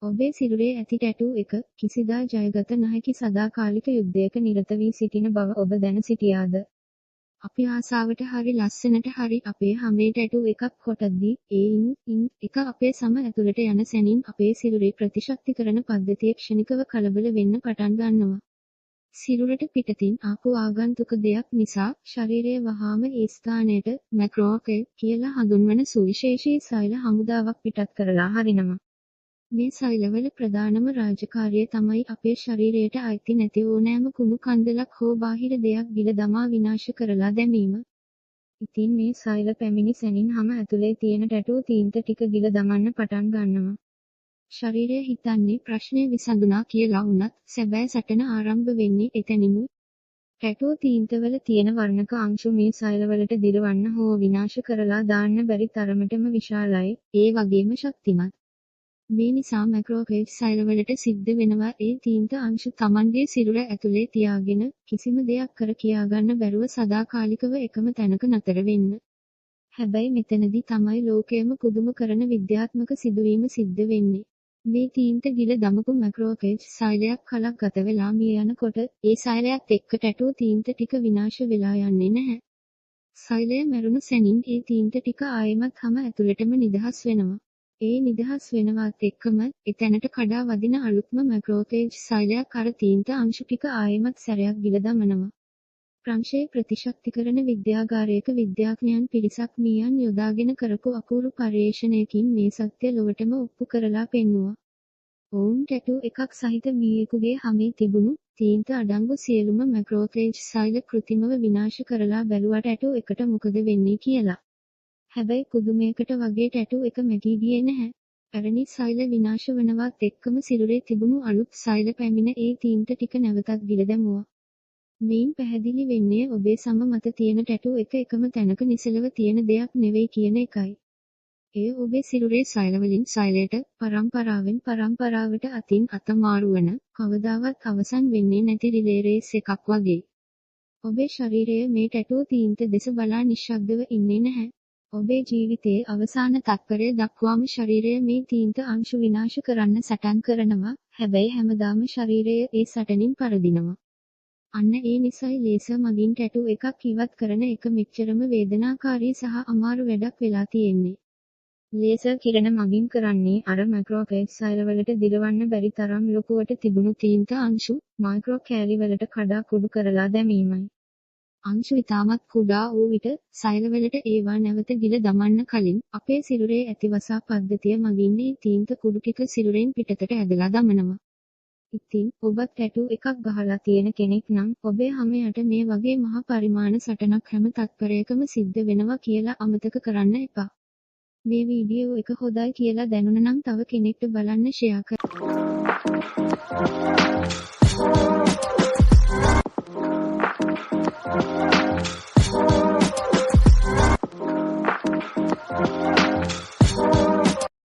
ඔබේ සිරුරේ ඇති ටැටූ එක කිසිදා ජයගත නොහැකි සදාකාලික යුද්ධයක නිරත වී සිටින බව ඔබ දැන සිටියාද? අපි ආසාවට හරි ලස්සනට හරි අපේ හැමේ ටැටූ එකක් කොටද්දී ඉන් එක අපේ සම ඇතුළට යන සැනින් අපේ සිරුරේ ප්‍රතිශක්තිකරණ පද්ධතිය ක්ෂණිකව කලබල වෙන්න පටන් ගන්නවා. සිරුරට පිටතින් ආපු ආගන්තුක දෙයක් නිසා ශරීරය වහාම ඒ ස්ථානයට මැක්‍රෝෆේජ් කියලා හඳුන්වන සුවිශේෂී සෛල හමුදාවක් පිටත් කරලා හරිනවා. මේ සෛලවල ප්‍රධානම රාජකාරිය තමයි අපේ ශරීරයට අයිති නැති ඕනෑම කුණු කන්දලක් හෝ බාහිර දෙයක් ගිල දමා විනාශ කරලා දැමීම. ඉතින් මේ සෛල පැමිණි සැනින් හැම ඇතුලේ තියෙන ටැටූ තීන්ත ටික ගිල දමන්න පටන් ගන්නවා. ශරීරය හිතන්නේ ප්‍රශ්නේ විසඳුණා කියලා වුණත් සැබෑ සටන ආරම්භ වෙන්නේ එතනිනුයි. ටැටූ තීන්තවල තියෙන වර්ණක අංශු මේ සෛලවලට දිරවන්න හෝ විනාශ කරලා දාන්න බැරි තරමටම විශාලයි, ඒ වගේම ශක්තිමත්. මේ නිසා මැක්‍රෝෆේජ් සෛලවලට සිද්ධ වෙනවා ඒ තීන්ත අංශු Tamanගේ සිරුර ඇතුලේ තියාගෙන කිසිම දෙයක් කර කියාගන්න බැරුව සදාකාලිකව එකම තැනක නතර වෙන්න. හැබැයි මෙතනදී තමයි ලෝකයේම පුදුම කරන විද්‍යාත්මක සිදුවීම සිද්ධ වෙන්නේ. මේ තීන්ත ගිල දමපු මැක්‍රෝෆේජ් සෛලයක් කලක් ගත වෙලා මිය යනකොට ඒ සෛලයත් එක්ක ටැටූ තීන්ත ටික විනාශ වෙලා යන්නේ නැහැ. සෛලය මැරුණු සැනින් ඒ තීන්ත ටික ආයෙමත් හැම ඇතුළටම නිදහස් වෙනවා. ඒ නිදහස් වෙනවත් එක්කම එතැනට කඩා වදින අලුත්ම මැක්‍රෝෆේජ් සෛලයක් අර තීන්ත අංශු ටික ආයෙමත් සැරයක් ගිල දමනවා. ප්‍රංශයේ ප්‍රතිශක්තිකරණ විද්‍යාගාරයක විද්‍යාඥයන් පිරිසක් මීයන් යොදාගෙන කරපු අපූර්ව පර්යේෂණයකින් මේ සත්‍ය ලොවටම ඔප්පු කරලා පෙන්නුවා. ඔවුන් ටැටූ එකක් සහිත මීයෙකුගේ හැමේ තිබුණු තීන්ත අඩංගු සියලුම මැක්‍රෝෆේජ් සෛල කෘත්‍රිමව විනාශ කරලා බැලුවා ටැටූ එකට මොකද වෙන්නේ කියලා. හැබැයි පුදුමයකට වගේ ටැටූ එක මැකී ගියේ නැහැ. පැරණි සෛල විනාශ වනවත් එක්කම සිරුරේ තිබුණු අලුත් සෛල පැමිණ ඒ තීන්ත ටික නැවතත් ගිල දැමුවා. මේන් පැහැදිලි වෙන්නේ ඔබේ සම මත තියෙන ටැටූ එක එකම තැනක නිසලව තියෙන දෙයක් නෙවෙයි කියන එකයි. එය ඔබේ සිරුරේ සෛලවලින් සෛලයට පරම්පරාවෙන් පරම්පරාවට අතින් අත මාරුවන කවදාවත් අවසන් වෙන්නේ නැති රිලේ රේස් එකක් වගේ. ඔබේ ශරීරය මේ ටැටූ තීන්ත දෙස බලා නිශ්ශබ්දව ඉන්නේ නැහැ. ඔබේ ජීවිතයේ අවසාන තත්පරය දක්වාම ශරීරය මේ තීන්ත අංශු විනාශ කරන්න සටන් කරනවා. හැබැයි හැමදාම ශරීරය ඒ සටනින් පරදිනවා. අන්න ඒ නිසයි ලේසර් මගින් ටැටූ එකක් ඉවත් කරන එක මෙච්චරම වේදනාකාරී සහ අමාරු වැඩක් වෙලා තියෙන්නේ. ලේසර් කිරණ මගින් කරන්නේ අර මැක්‍රෝෆේජ් සෛලවලට දිරවන්න බැරි තරම් ලොකුවට තිබුණු තීන්ත අංශු මයික්‍රෝ කැලි වලට කඩා කුඩු කරලා දැමීමයි. අංශු ඉතාමත් කුඩා වූ විට සෛලවලට ඒවා නැවත ගිල දමන්න කලින් අපේ සිරුරේ ඇතිවසා පද්ධතිය මගින් මේ තීන්ත කුඩු ටික සිරුරෙන් පිටතට ඇදලා දමනවා. ඉතින් ඔබත් ටැටූ එකක් ගහලා තියෙන කෙනෙක් නම් ඔබේ හැමයට මේ වගේ මහ පරිමාණ සටනක් හැම තත්පරයකම සිද්ධ වෙනවා කියලා අමතක කරන්න එපා. මේ වීඩියෝ එක හොඳයි කියලා දැනුණ නම් තව කෙනෙක්ට බලන්න ෂෙයා කරන්න.